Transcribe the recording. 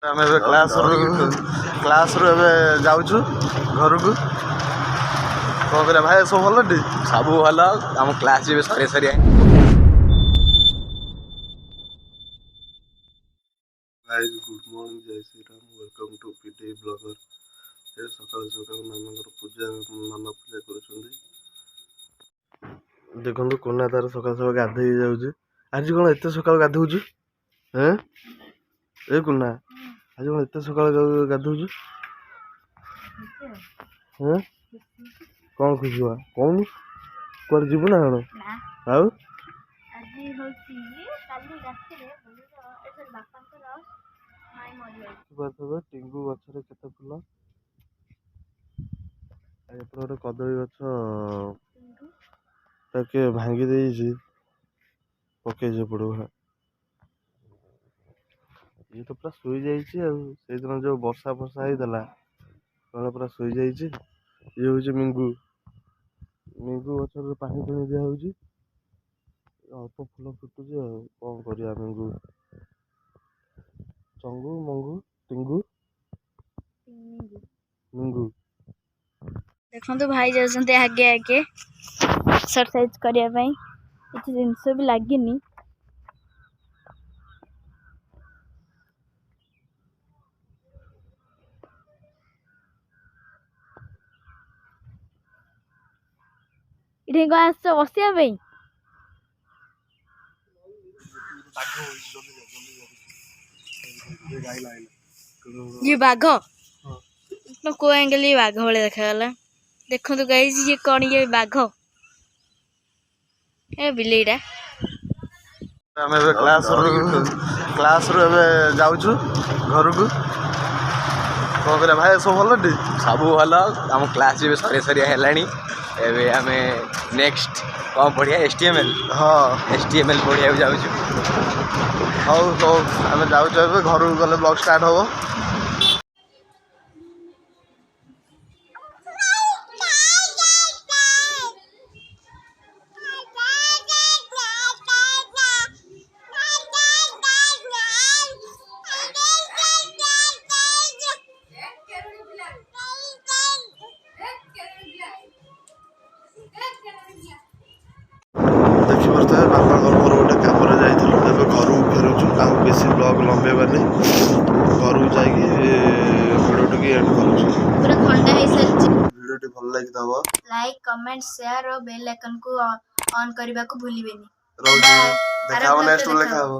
ଆମେ ଏବେ କ୍ଲାସରୁ ଏବେ ଯାଉଛୁ ଘରକୁ। କ'ଣ କରିବା ଭାଇ, ସବୁ ଭଲ ଟି? ସବୁ ଭଲ। ଆମ କ୍ଲାସ ଏବେ ସରି ସରିଆ। Guys good morning, Jai Shriram, welcome to PD blogger. ଏ ସକାଳୁ ସକାଳୁ ମାମାଙ୍କର ମାମା ପୂଜା କରୁଛନ୍ତି। ଦେଖନ୍ତୁ କୋନା ତାର ସକାଳୁ ସକାଳୁ ଗାଧେଇ ଯାଉଛି। ଆଜି କ'ଣ ଏତେ ସକାଳୁ ଗାଧଉଛୁ? ଏ କୋନା ଆଜି କ'ଣ ଏତେ ସକାଳୁ ଗାଧଉଛୁ? କ'ଣ ଖୁସି ବା କହୁନୁ? କୁଆଡେ ଯିବୁ ନା କ'ଣ? ଆଉ ଟିଙ୍ଗୁ ଗଛରେ କେତେ ଫୁଲ। ଏପଟେ ଗୋଟେ କଦଳୀ ଗଛ ତାକେ ଭାଙ୍ଗି ଦେଇଛି, ପକେଇଛି ଏପଟକୁ। ଇଏ ତ ପୁରା ଶୋଇଯାଇଛି ଆଉ। ସେଇଦିନ ଯୋଉ ବର୍ଷା ହେଇଥିଲା ପୁରା ଶୋଇଯାଇଛି। ଇଏ ହଉଛି ମିଙ୍ଗୁ ଗଛରେ ପାଣି ଦିଆ ହଉଛି। ଅଳ୍ପ ଫୁଲ ଫୁଟୁଛି ଆଉ କ'ଣ କରିବା। ଚଙ୍ଗୁ ମଙ୍ଗୁ ଟିଙ୍ଗୁ ମିଙ୍ଗୁ। ଦେଖନ୍ତୁ ଭାଇ ଯାଉଛନ୍ତି ଆଗେ ଆଗେ ଏକ୍ସରସାଇଜ କରିବା ପାଇଁ। କିଛି ଜିନିଷ ବି ଲାଗିନି। ଏଠି କ'ଣ ଆସିଛ ବସିବା ପାଇଁ? ଇଏ ବାଘ? କୋଉ ଆଙ୍ଗେଲ ଇଏ ବାଘ ଭଳିଆ ଦେଖାଗଲା। ଦେଖନ୍ତୁ ଗାଇସ୍, ଇଏ କ'ଣ? ଇଏ ବାଘ? ଏ ବିଲେଇଟା। ଆମେ ଏବେ କ୍ଲାସରୁ ଏବେ ଯାଉଛୁ ଘରକୁ। କ'ଣ କରିବା ଭାଇ, ସବୁ ଭଲ ଟି? ସବୁ ଭଲ। ଆମ କ୍ଲାସ ଏବେ ସରି ସରିଆ ହେଲାଣି। ଏବେ ଆମେ ନେକ୍ସଟ କ'ଣ ପଢ଼ିବା? HTML। ହଁ, HTML ପଢ଼ିବାକୁ ଯାଉଛୁ। ହଉ ଆମେ ଯାଉଛୁ ଏବେ। ଘରକୁ ଗଲେ ବ୍ଲଗ ଷ୍ଟାର୍ଟ ହବ। ଦେଖିପାରୁଥିବେ ବାପାଙ୍କର ମୋର ଗୋଟେ କାମରେ ଯାଇଥିଲୁ, ଏବେ ଘରକୁ ଫେରୁଛୁ। ଆଉ ବେଶୀ ବ୍ଲଗ ଲମ୍ବେଇବାନି, ଘରକୁ ଯାଇକି ଭିଡ଼ିଓଟିକୁ ଏଣ୍ଡ କରୁଛୁ। ପୁରା ଥଣ୍ଡା ହେଇସାରିଛି। ଭିଡ଼ିଓଟି ଭଲ ଲାଗିଥିବ ଲାଇକ୍, କମେଣ୍ଟ, ସେୟାର ଓ ବେଲ୍ ଆଇକନକୁ ଅନ୍ କରିବାକୁ ଭୁଲିବେନି। ରହୁଛି। ଦେଖା ହବ ନେକ୍ସଟ, ଲେଖା ହବ।